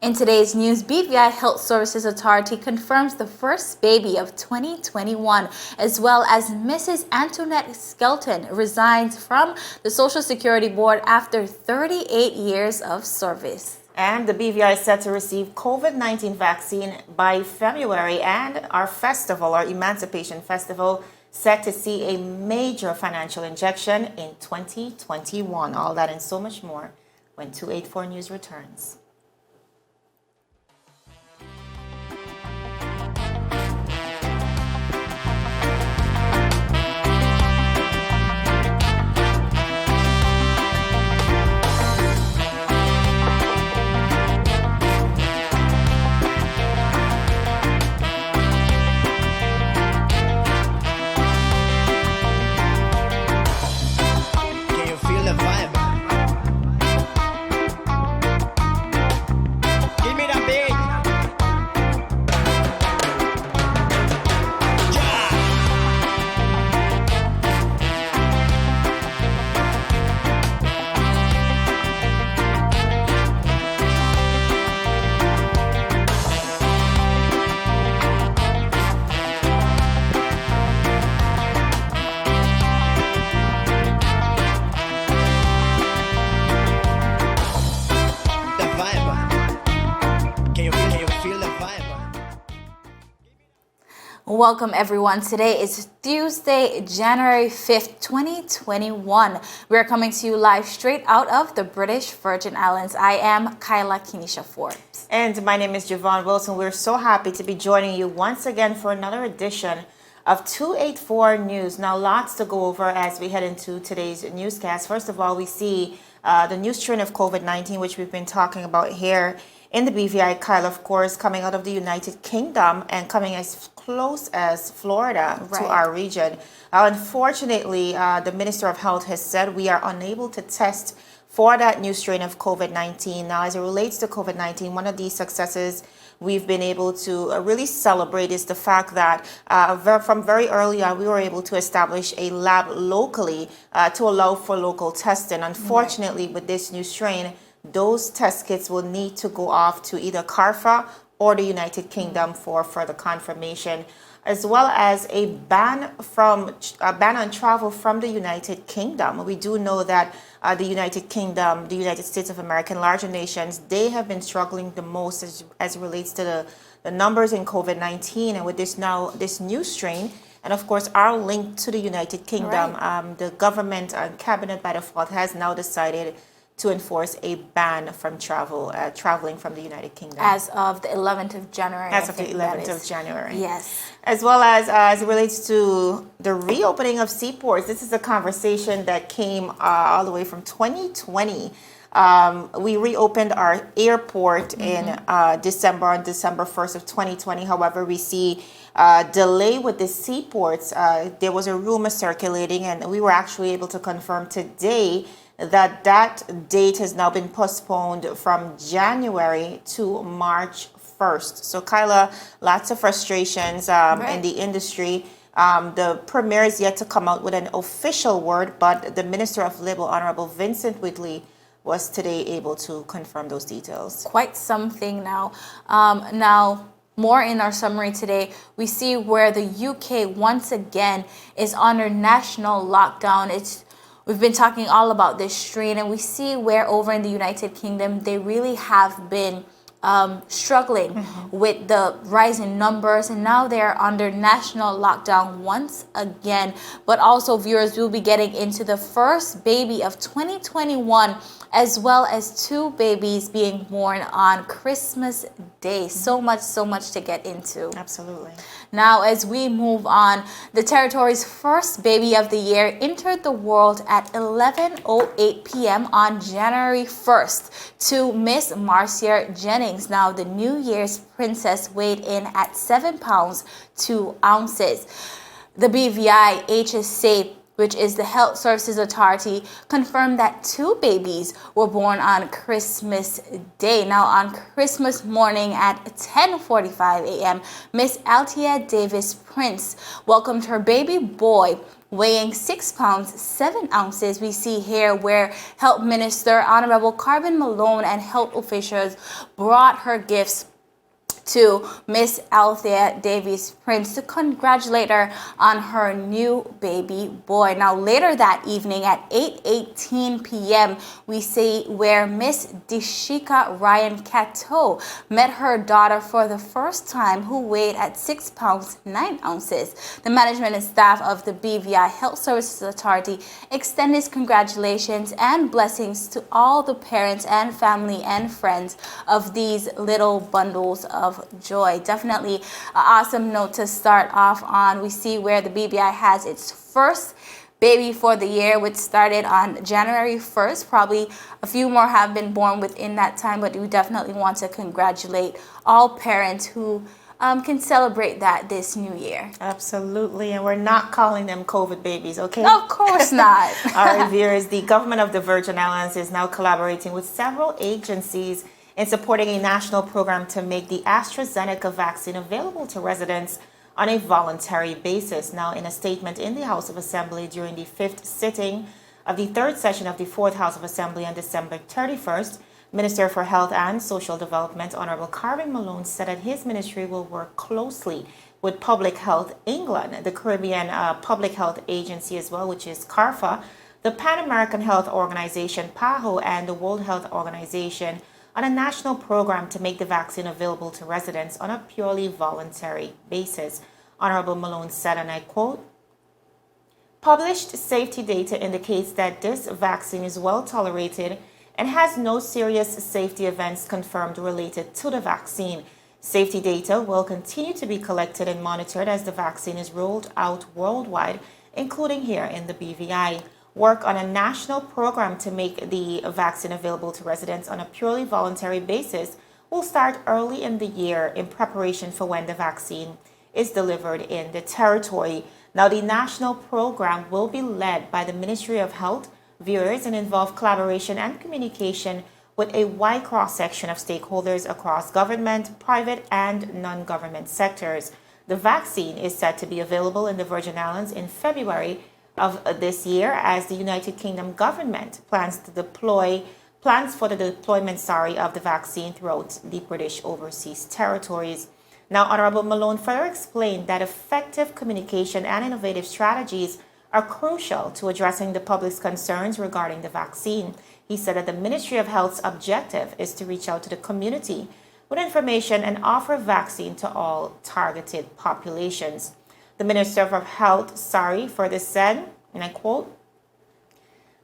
In today's news, BVI Health Services Authority confirms the first baby of 2021, as well as Mrs. Antoinette Skelton resigns from the Social Security Board after 38 years of service. And the BVI is set to receive COVID-19 vaccine by February, and our festival, our Emancipation Festival, set to see a major financial injection in 2021. All that and so much more when 284 News returns. Welcome everyone. Today is Tuesday, January 5th, 2021. We're coming to you live straight out of the British Virgin Islands. I am Kyla Kenisha Forbes. And my name is Javon Wilson. We're so happy to be joining you once again for another edition of 284 News. Now, lots to go over as we head into today's newscast. First of all, we see the new strain of COVID-19, which we've been talking about here in the BVI, Kyle, of course, coming out of the United Kingdom and coming as close as Florida to our region. Unfortunately, the Minister of Health has said we are unable to test for that new strain of COVID-19. Now, as it relates to COVID-19, one of these successes we've been able to really celebrate is the fact that from very early on, we were able to establish a lab locally to allow for local testing. Unfortunately, with this new strain, those test kits will need to go off to either CARFA or the United Kingdom for further confirmation, as well as a ban on travel from the United Kingdom. We do know that the United Kingdom, the United States of America, and larger nations, they have been struggling the most as it relates to the numbers in COVID-19, and with this new strain, and of course our link to the United Kingdom, the government and cabinet by default has now decided to enforce a ban from traveling from the United Kingdom. As of the 11th of January. As of the 11th of January. Yes. As well as it relates to the reopening of seaports. This is a conversation that came all the way from 2020. We reopened our airport in December 1st of 2020. However, we see delay with the seaports. There was a rumor circulating, and we were actually able to confirm today that date has now been postponed from January to March 1st. So, Kyla, lots of frustrations in the industry. The Premier is yet to come out with an official word, but the Minister of Labour, Honorable Vincent Whitley, was today able to confirm those details. Quite something now. More in our summary today, we see where the UK once again is under national lockdown. We've been talking all about this strain, and we see where over in the United Kingdom, they really have been struggling with the rising numbers, and now they're under national lockdown once again. But also, viewers, we'll be getting into the first baby of 2021, as well as two babies being born on Christmas Day. So much to get into. Absolutely. Now, as we move on, the territory's first baby of the year entered the world at 11:08 p.m. on January 1st to Miss Marcia Jennings. Now, the New Year's princess weighed in at 7 pounds 2 ounces. The BVI HSA which is the Health Services Authority, confirmed that 2 babies were born on Christmas Day. Now, on Christmas morning at 10:45 a.m., Miss Althea Davis Prince welcomed her baby boy weighing 6 pounds 7 ounces. We see here where Health Minister Honorable Carvin Malone and health officials brought her gifts to Miss Althea Davis Prince to congratulate her on her new baby boy. Now, later that evening at 8:18 p.m., we see where Miss Deshika Ryan Cato met her daughter for the first time, who weighed at 6 pounds 9 ounces. The management and staff of the BVI Health Services Authority extended congratulations and blessings to all the parents and family and friends of these little bundles of joy. Definitely an awesome note to start off on. We see where the BVI has its first baby for the year, which started on January 1st. Probably a few more have been born within that time, but we definitely want to congratulate all parents who can celebrate that this new year. Absolutely, and we're not calling them COVID babies, okay? Of course not. All right, viewers, the government of the Virgin Islands is now collaborating with several agencies in supporting a national program to make the AstraZeneca vaccine available to residents on a voluntary basis. Now, in a statement in the House of Assembly during the 5th sitting of the 3rd session of the 4th House of Assembly on December 31st, Minister for Health and Social Development, Honorable Carvin Malone, said that his ministry will work closely with Public Health England, the Caribbean Public Health Agency as well, which is CARFA, the Pan American Health Organization, PAHO, and the World Health Organization on a national program to make the vaccine available to residents on a purely voluntary basis. Honorable Malone said, and I quote, "Published safety data indicates that this vaccine is well tolerated and has no serious safety events confirmed related to the vaccine. Safety data will continue to be collected and monitored as the vaccine is rolled out worldwide, including here in the BVI. Work on a national program to make the vaccine available to residents on a purely voluntary basis will start early in the year in preparation for when the vaccine is delivered in the territory." Now, the national program will be led by the Ministry of Health, viewers, and involve collaboration and communication with a wide cross-section of stakeholders across government, private, and non-government sectors. The vaccine is set to be available in the Virgin Islands in February of this year, as the United Kingdom government plans for the deployment of the vaccine throughout the British overseas territories. Now, Honorable Malone further explained that effective communication and innovative strategies are crucial to addressing the public's concerns regarding the vaccine. He said that the Ministry of Health's objective is to reach out to the community with information and offer vaccine to all targeted populations. The Minister of Health, further said, and I quote,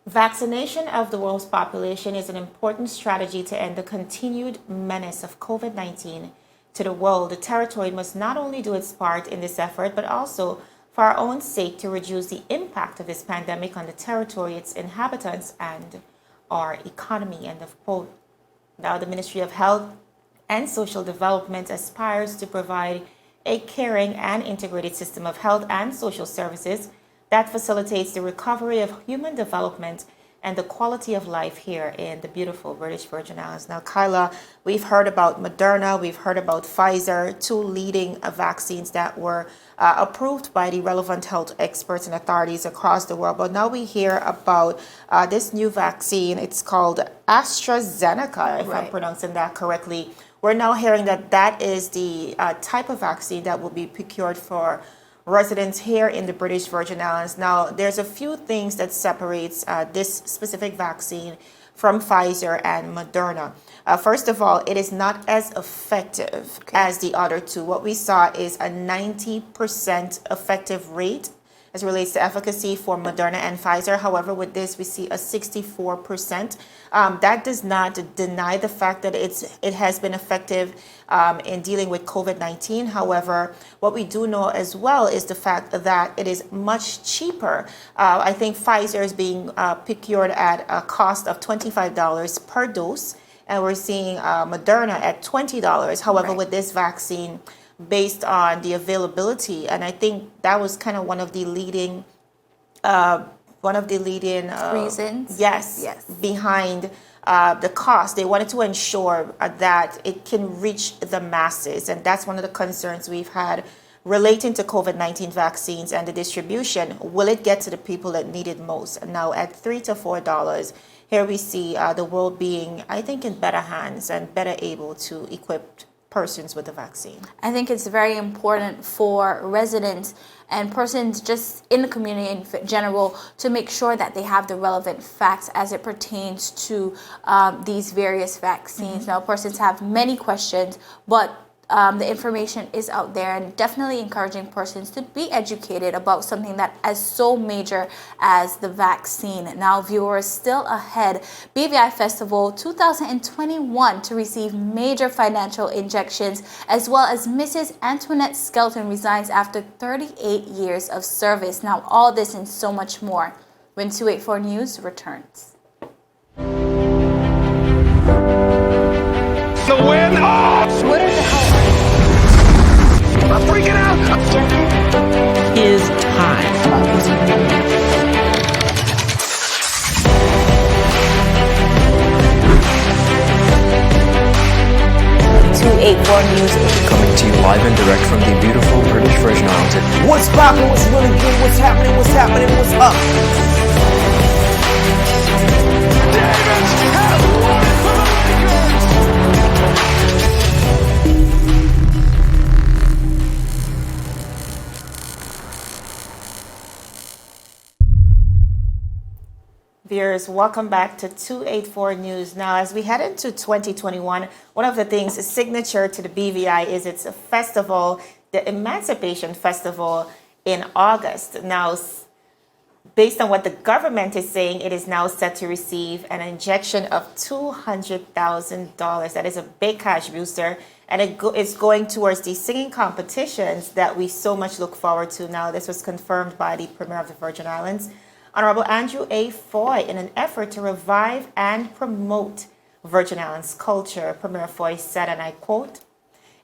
"Vaccination of the world's population is an important strategy to end the continued menace of COVID-19 to the world. The territory must not only do its part in this effort, but also for our own sake to reduce the impact of this pandemic on the territory, its inhabitants, and our economy," end of quote. Now, the Ministry of Health and Social Development aspires to provide a caring and integrated system of health and social services that facilitates the recovery of human development and the quality of life here in the beautiful British Virgin Islands. Now, Kyla, we've heard about Moderna, we've heard about Pfizer, two leading vaccines that were approved by the relevant health experts and authorities across the world. But now we hear about this new vaccine. It's called AstraZeneca, if I'm pronouncing that correctly. We're now hearing that that is the type of vaccine that will be procured for residents here in the British Virgin Islands. Now, there's a few things that separates this specific vaccine from Pfizer and Moderna. First of all, it is not as effective as the other two. What we saw is a 90% effective rate as it relates to efficacy for Moderna and Pfizer. However, with this, we see a 64%. That does not deny the fact that it has been effective in dealing with COVID-19. However, what we do know as well is the fact that it is much cheaper. I think Pfizer is being procured at a cost of $25 per dose, and we're seeing Moderna at $20. However, with this vaccine, based on the availability, and I think that was kind of one of the leading one of the leading reasons. Yes. Behind the cost. They wanted to ensure that it can reach the masses, and that's one of the concerns we've had relating to COVID-19 vaccines and the distribution. Will it get to the people that need it most? Now, at $3 to $4, here we see the world being, I think, in better hands and better able to equip persons with the vaccine. I think it's very important for residents and persons just in the community in general to make sure that they have the relevant facts as it pertains to these various vaccines. Now, persons have many questions, but the information is out there, and definitely encouraging persons to be educated about something that is so major as the vaccine. Now, viewers, still ahead, BVI Festival 2021 to receive major financial injections, as well as Mrs. Antoinette Skelton resigns after 38 years of service. Now, all this and so much more when 284 News returns. The win! Oh! What are the hell? I'm freaking out! Is time. 284 News. Coming to you live and direct from the beautiful British Virgin Islands. What's poppin', what's really good, what's happening, what's up? Viewers, welcome back to 284 News. Now, as we head into 2021, one of the things signature to the BVI is its festival, the Emancipation Festival in August. Now, based on what the government is saying, it is now set to receive an injection of $200,000. That is a big cash booster, and it's going towards the singing competitions that we so much look forward to. Now, this was confirmed by the Premier of the Virgin Islands, Honorable Andrew A. Foy, in an effort to revive and promote Virgin Islands culture. Premier Foy said, and I quote,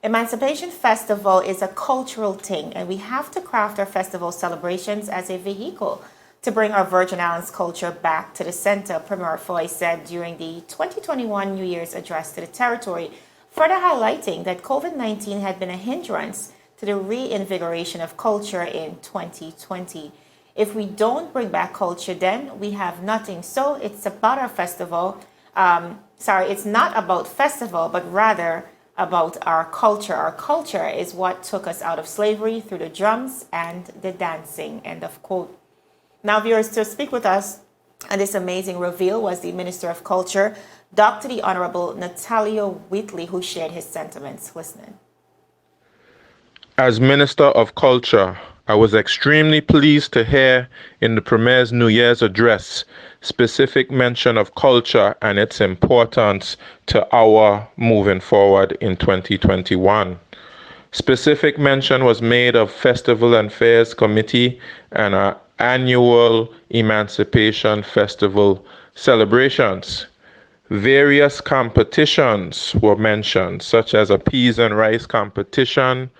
"Emancipation Festival is a cultural thing, and we have to craft our festival celebrations as a vehicle to bring our Virgin Islands culture back to the center," Premier Foy said during the 2021 New Year's address to the territory, further highlighting that COVID-19 had been a hindrance to the reinvigoration of culture in 2020. If we don't bring back culture, then we have nothing. So it's about our festival. It's not about festival, but rather about our culture. Our culture is what took us out of slavery through the drums and the dancing. End of quote. Now, viewers, to speak with us on this amazing reveal was the Minister of Culture, Dr. the Honorable Natalia Whitley, who shared his sentiments. Listening. As Minister of Culture, I was extremely pleased to hear in the Premier's New Year's address specific mention of culture and its importance to our moving forward in 2021. Specific mention was made of Festival and Fairs Committee and our annual Emancipation Festival celebrations. Various competitions were mentioned, such as a peas and rice competition,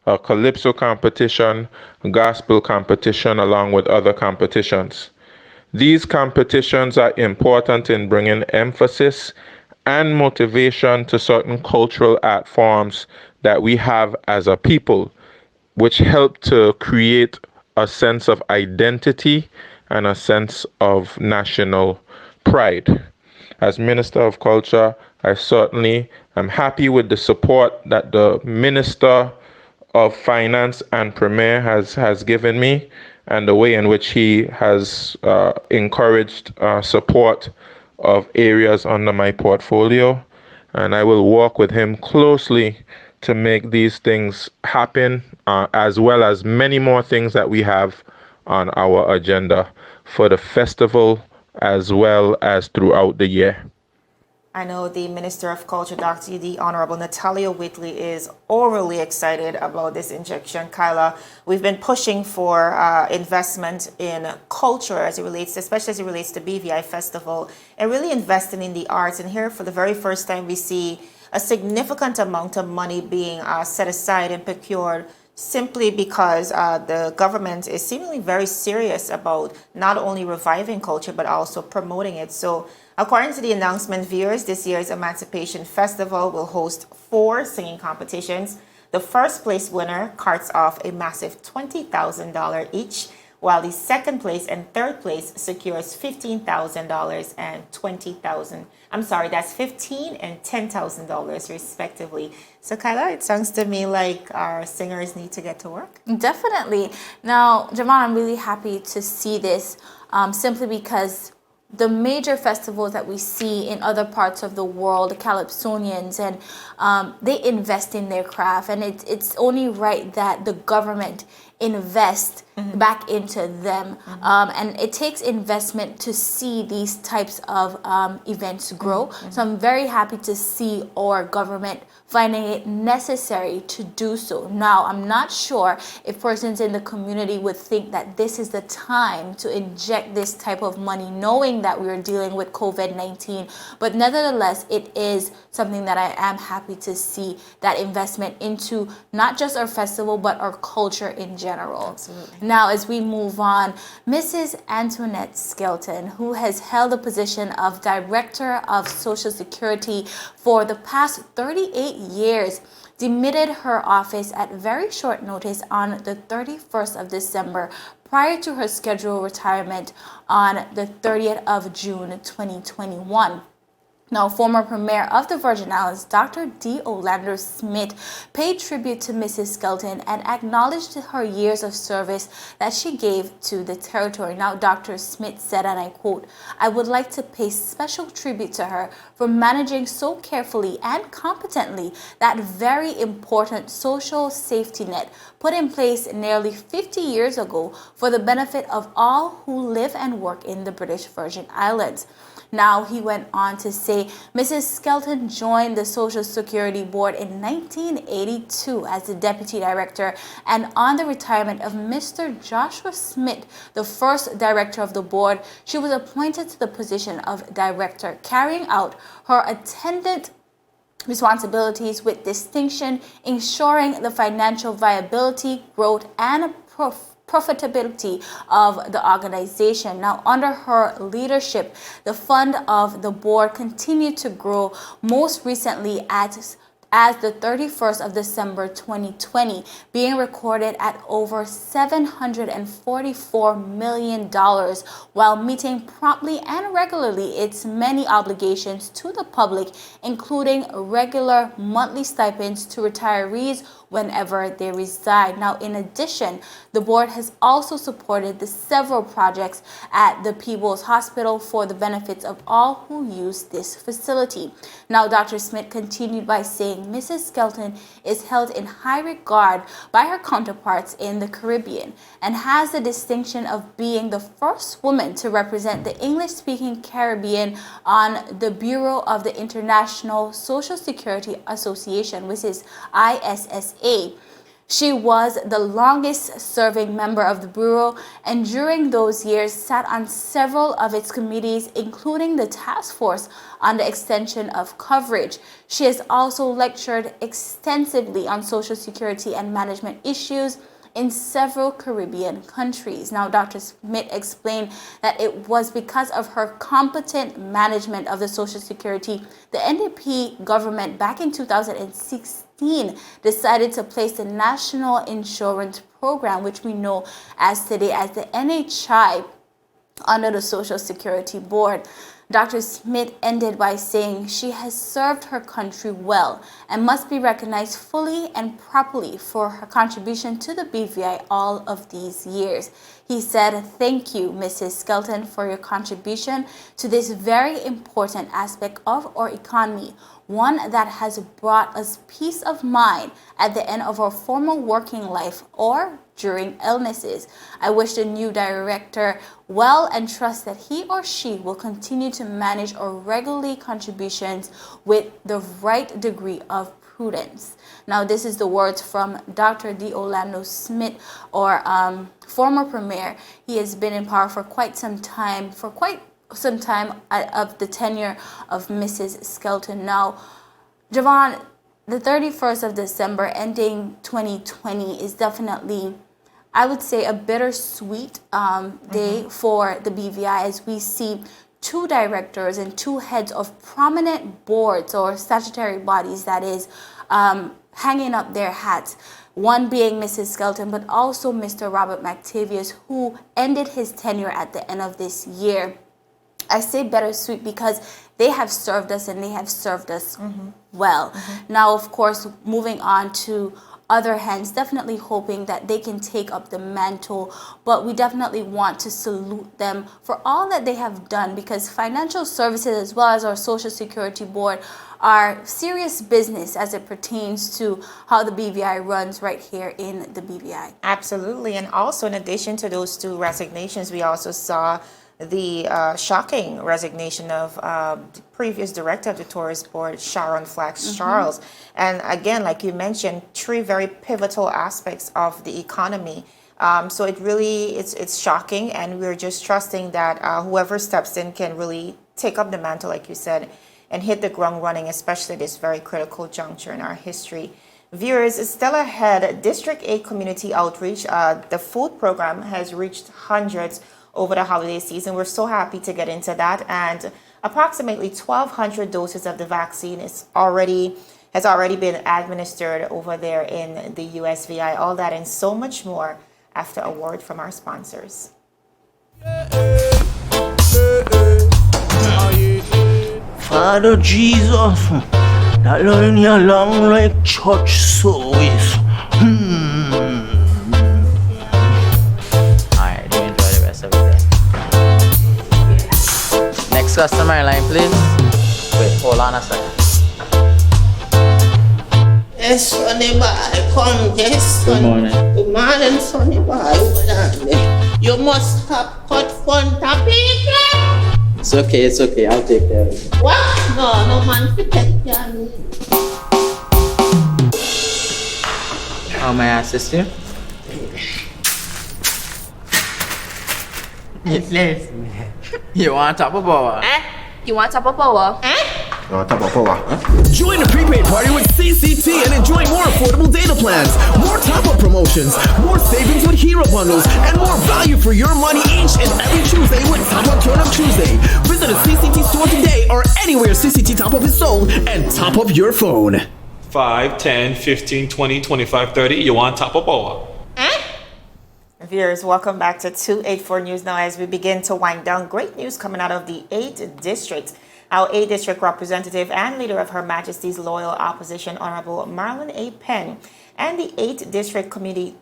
a calypso competition, gospel competition, along with other competitions. These competitions are important in bringing emphasis and motivation to certain cultural art forms that we have as a people, which help to create a sense of identity and a sense of national pride. As Minister of Culture, I certainly am happy with the support that the Minister of Finance and Premier has given me, and the way in which he has encouraged support of areas under my portfolio. And I will work with him closely to make these things happen, as well as many more things that we have on our agenda for the festival as well as throughout the year. I know the Minister of Culture, Dr. the Honorable Natalia Whitley, is overly excited about this injection. Kyla, we've been pushing for investment in culture as it relates, especially as it relates to BVI Festival, and really investing in the arts. And here, for the very first time, we see a significant amount of money being set aside and procured simply because the government is seemingly very serious about not only reviving culture but also promoting it. So according to the announcement, viewers, this year's Emancipation Festival will host 4 singing competitions. The first place winner carts off a massive $20,000 each, while the second place and third place secures $15,000 and $20,000. I'm sorry, that's $15,000 and $10,000 respectively. So Kyla, it sounds to me like our singers need to get to work. Definitely. Now, Javon, I'm really happy to see this simply because the major festivals that we see in other parts of the world, the Calypsonians, and they invest in their craft, and it's only right that the government invest back into them. And it takes investment to see these types of events grow. So I'm very happy to see our government finding it necessary to do so. Now, I'm not sure if persons in the community would think that this is the time to inject this type of money, knowing that we are dealing with COVID-19. But nevertheless, it is something that I am happy to see, that investment into not just our festival, but our culture in general. Absolutely. Now, as we move on, Mrs. Antoinette Skelton, who has held the position of Director of Social Security for the past 38 years, demitted her office at very short notice on the 31st of December prior to her scheduled retirement on the 30th of June 2021. Now, former Premier of the Virgin Islands, Dr. D. Orlando Smith, paid tribute to Mrs. Skelton and acknowledged her years of service that she gave to the territory. Now, Dr. Smith said, and I quote, "I would like to pay special tribute to her for managing so carefully and competently that very important social safety net put in place nearly 50 years ago for the benefit of all who live and work in the British Virgin Islands." Now, he went on to say Mrs. Skelton joined the Social Security Board in 1982 as the Deputy Director, and on the retirement of Mr. Joshua Smith, the first Director of the Board, she was appointed to the position of Director, carrying out her attendant responsibilities with distinction, ensuring the financial viability, growth, and profitability of the organization. Now, under her leadership, the fund of the board continued to grow, most recently as the 31st of December 2020, being recorded at over $744 million, while meeting promptly and regularly its many obligations to the public, including regular monthly stipends to retirees whenever they reside. Now, in addition, the board has also supported the several projects at the People's Hospital for the benefits of all who use this facility. Now, Dr. Smith continued by saying Mrs. Skelton is held in high regard by her counterparts in the Caribbean and has the distinction of being the first woman to represent the English-speaking Caribbean on the Bureau of the International Social Security Association, which is ISSA. She was the longest serving member of the Bureau, and during those years sat on several of its committees, including the task force on the extension of coverage. She has also lectured extensively on Social Security and management issues in several Caribbean countries. Now, Dr. Smith explained that it was because of her competent management of the Social Security, the NDP government back in 2016 decided to place the National Insurance Program, which we know as today as the NHI, under the Social Security Board. Dr. Smith ended by saying she has served her country well and must be recognized fully and properly for her contribution to the BVI all of these years. He said, "Thank you, Mrs. Skelton, for your contribution to this very important aspect of our economy, one that has brought us peace of mind at the end of our formal working life or during illnesses. I wish the new director well and trust that he or she will continue to manage our regularly contributions with the right degree of prudence." Now, this is the words from Dr. D. Orlando Smith, or former premier. He has been in power for quite some time, of the tenure of Mrs. Skelton. Now, Javon, the 31st of December ending 2020 is definitely, I would say, a bittersweet day for the BVI, as we see 2 directors and 2 heads of prominent boards or statutory bodies, that is, hanging up their hats. One being Mrs. Skelton, but also Mr. Robert McTavius, who ended his tenure at the end of this year. I say bittersweet because they have served us and they have served us well. Now, of course, moving on to other hands, definitely hoping that they can take up the mantle, but we definitely want to salute them for all that they have done, because financial services as well as our Social Security Board are serious business as it pertains to how the BVI runs right here in the BVI. Absolutely. And also, in addition to those 2 resignations, we also saw the shocking resignation of the previous director of the Tourist Board, Sharon Flax Charles. And again, like you mentioned, 3 very pivotal aspects of the economy. So it really, it's shocking, and we're just trusting that whoever steps in can really take up the mantle, like you said, and hit the ground running, especially this very critical juncture in our history. Viewers, still ahead, District 8 Community Outreach, the food program has reached hundreds over the holiday season. We're so happy to get into that, and approximately 1,200 doses of the vaccine has already been administered over there in the USVI. All that and so much more after a word from our sponsors. Father Jesus, that line you long like church service. Alright, do enjoy the rest of the day. Next customer line, please. Wait, hold on a second. Yes, Sonny boy, come, yes, Sonny. Good morning. Good morning, Sonny boy. Hold on there. You must have cut front of people. It's okay, I'll take care of it. What? No man to take care of me. How may I assist you? You want top of power? You want top of power? Join the prepaid party with CCT and enjoy more affordable data plans, more top-up promotions, more savings with hero bundles, and more value for your money each and every Tuesday with Top Up Turn Up Tuesday. Visit a CCT store today or anywhere CCT Top Up is sold and top up your phone. 5, 10, 15, 20, 25, 30. You want top of power? Viewers, welcome back to 284 News now as we begin to wind down. Great news coming out of the 8th District. Our 8th District representative and leader of Her Majesty's Loyal Opposition, Honorable Marlon A. Penn, and the 8th District Committee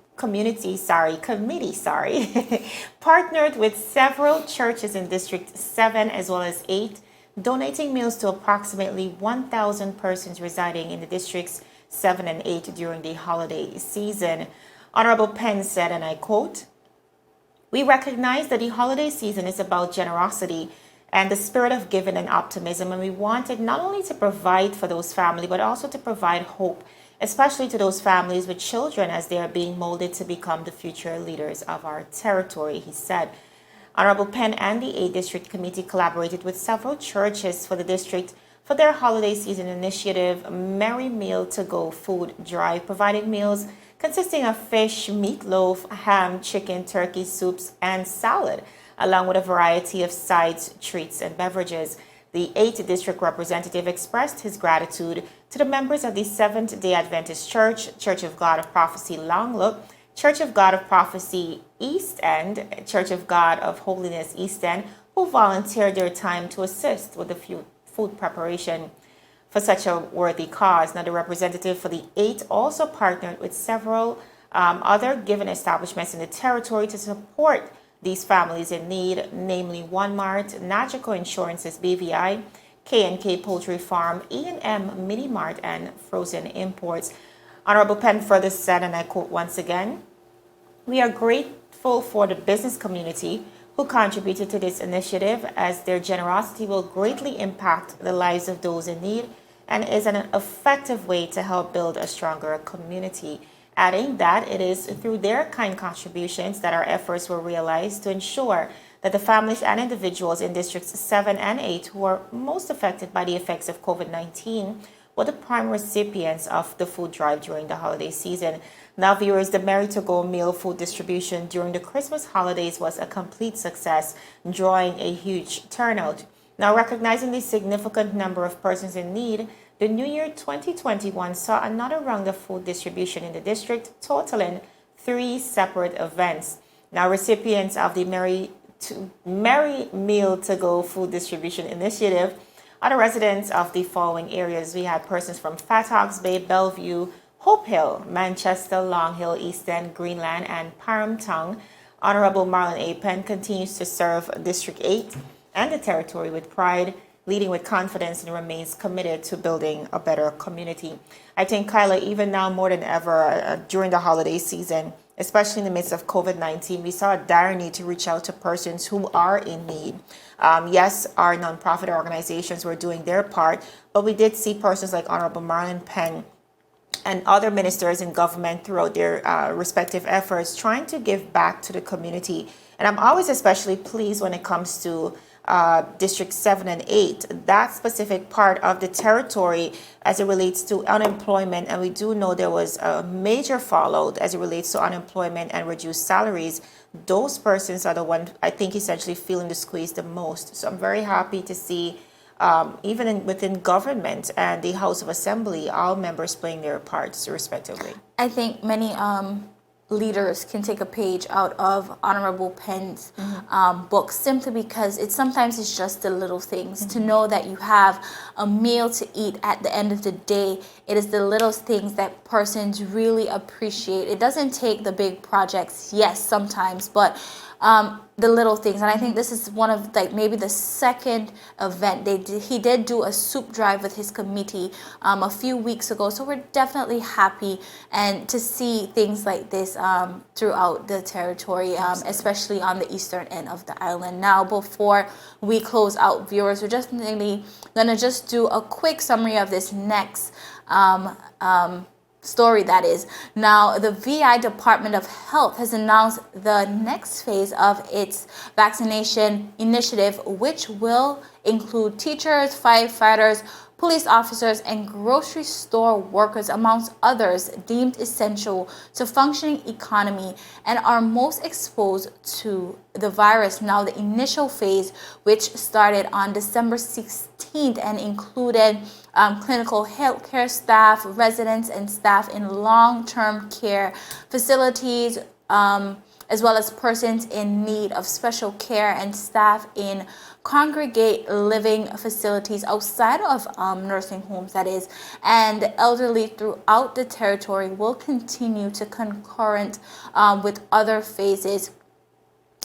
partnered with several churches in District 7 as well as 8, donating meals to approximately 1,000 persons residing in the Districts 7 and 8 during the holiday season. Honorable Penn said, and I quote, "We recognize that the holiday season is about generosity and the spirit of giving and optimism, and we wanted not only to provide for those families, but also to provide hope, especially to those families with children as they are being molded to become the future leaders of our territory," he said. Honorable Penn and the 8th District Committee collaborated with several churches for the district for their holiday season initiative, Merry Meal to Go food drive, providing meals consisting of fish, meatloaf, ham, chicken, turkey, soups, and salad, along with a variety of sides, treats, and beverages. The 8th District representative expressed his gratitude to the members of the Seventh-day Adventist Church, Church of God of Prophecy Longlook, Church of God of Prophecy East End, Church of God of Holiness East End, who volunteered their time to assist with the food preparation for such a worthy cause. Now, the representative for the 8th also partnered with several other given establishments in the territory to support these families in need, namely Walmart, Nagico Insurance's BVI, K&K Poultry Farm, E&M Mini Mart, and Frozen Imports. Honorable Penn further said, and I quote once again, "We are grateful for the business community who contributed to this initiative, as their generosity will greatly impact the lives of those in need and is an effective way to help build a stronger community," adding that it is through their kind contributions that our efforts were realized to ensure that the families and individuals in Districts 7 and 8 who are most affected by the effects of COVID-19 were the prime recipients of the food drive during the holiday season. Now, viewers, the Merry to Go meal food distribution during the Christmas holidays was a complete success, drawing a huge turnout. Now, recognizing the significant number of persons in need, the New Year 2021 saw another round of food distribution in the district, totaling 3 separate events. Now, recipients of the Merry Meal to Go food distribution initiative are the residents of the following areas. We had persons from Fat Hawks Bay, Bellevue, Hope Hill, Manchester, Long Hill, East End, Greenland, and Paramtown. Honorable Marlon A. Penn continues to serve District 8 and the territory with pride, leading with confidence, and remains committed to building a better community. I think, Kyla, even now more than ever during the holiday season, especially in the midst of COVID-19, we saw a dire need to reach out to persons who are in need. Yes, our nonprofit organizations were doing their part, but we did see persons like Honorable Marlon Penn and other ministers in government throughout their respective efforts trying to give back to the community. And I'm always especially pleased when it comes to District 7 and 8, that specific part of the territory as it relates to unemployment. And we do know there was a major fallout as it relates to unemployment and reduced salaries. Those persons are the ones, I think, essentially feeling the squeeze the most. So I'm very happy to see even within government and the House of Assembly, all members playing their parts respectively. I think many leaders can take a page out of Honorable Penn's book, simply because sometimes it's just the little things. To know that you have a meal to eat at the end of the day, it is the little things that persons really appreciate. It doesn't take the big projects, yes, sometimes, but the little things. And I think this is one of maybe the second event he did do a soup drive with his committee a few weeks ago. So we're definitely happy and to see things like this throughout the territory, especially on the eastern end of the island. Now, before we close out, viewers, we're just gonna do a quick summary of this next story, that is. Now, the VI Department of Health has announced the next phase of its vaccination initiative, which will include teachers, firefighters, police officers, and grocery store workers, amongst others, deemed essential to functioning economy and are most exposed to the virus. Now, the initial phase, which started on December 16th and included clinical healthcare staff, residents, and staff in long-term care facilities, as well as persons in need of special care and staff in congregate living facilities outside of nursing homes, that is, and the elderly throughout the territory will continue to concurrent with other phases.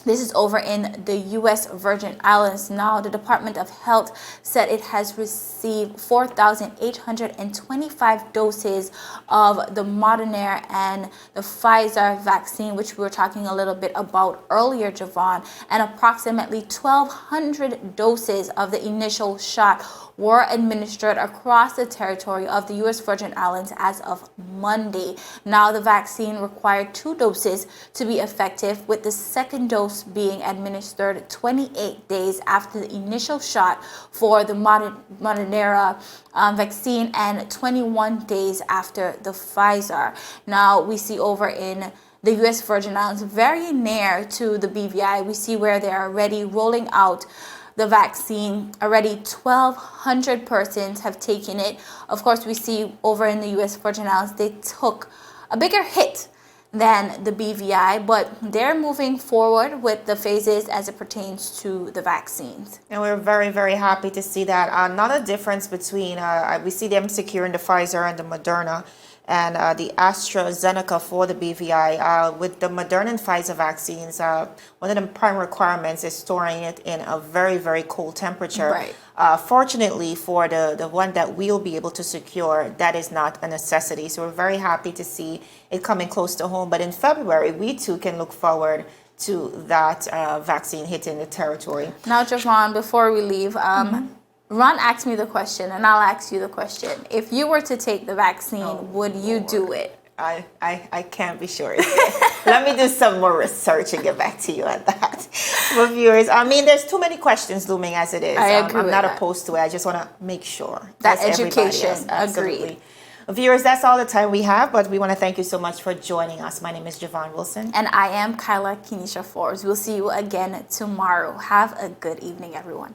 This is over in the U.S. Virgin Islands. Now, the Department of Health said it has received 4,825 doses of the Moderna and the Pfizer vaccine, which we were talking a little bit about earlier, Javon, and approximately 1,200 doses of the initial shot were administered across the territory of the U.S. Virgin Islands as of Monday. Now, the vaccine required 2 doses to be effective, with the second dose being administered 28 days after the initial shot for the Moderna vaccine and 21 days after the Pfizer. Now, we see over in the U.S. Virgin Islands, very near to the BVI, we see where they are already rolling out the vaccine. Already 1,200 persons have taken it. Of course, we see over in the U.S. Virgin Islands, they took a bigger hit than the BVI, but they're moving forward with the phases as it pertains to the vaccines. And we're very, very happy to see that. Not a difference between, we see them securing the Pfizer and the Moderna, and the AstraZeneca for the BVI. With the Moderna and Pfizer vaccines, one of the prime requirements is storing it in a very, very cold temperature. Right. Fortunately, for the one that we'll be able to secure, that is not a necessity. So we're very happy to see it coming close to home. But in February, we too can look forward to that vaccine hitting the territory. Now, Javon, before we leave, Ron asked me the question, and I'll ask you the question. If you were to take the vaccine, would you do it? I can't be sure. Let me do some more research and get back to you on that. But viewers, I mean, there's too many questions looming as it is. I agree I'm with not that. opposed to it. I just want to make sure. That That's everybody education, else. Absolutely. agreed. Viewers, that's all the time we have, but we want to thank you so much for joining us. My name is Javon Wilson. And I am Kyla Kenesha Forbes. We'll see you again tomorrow. Have a good evening, everyone.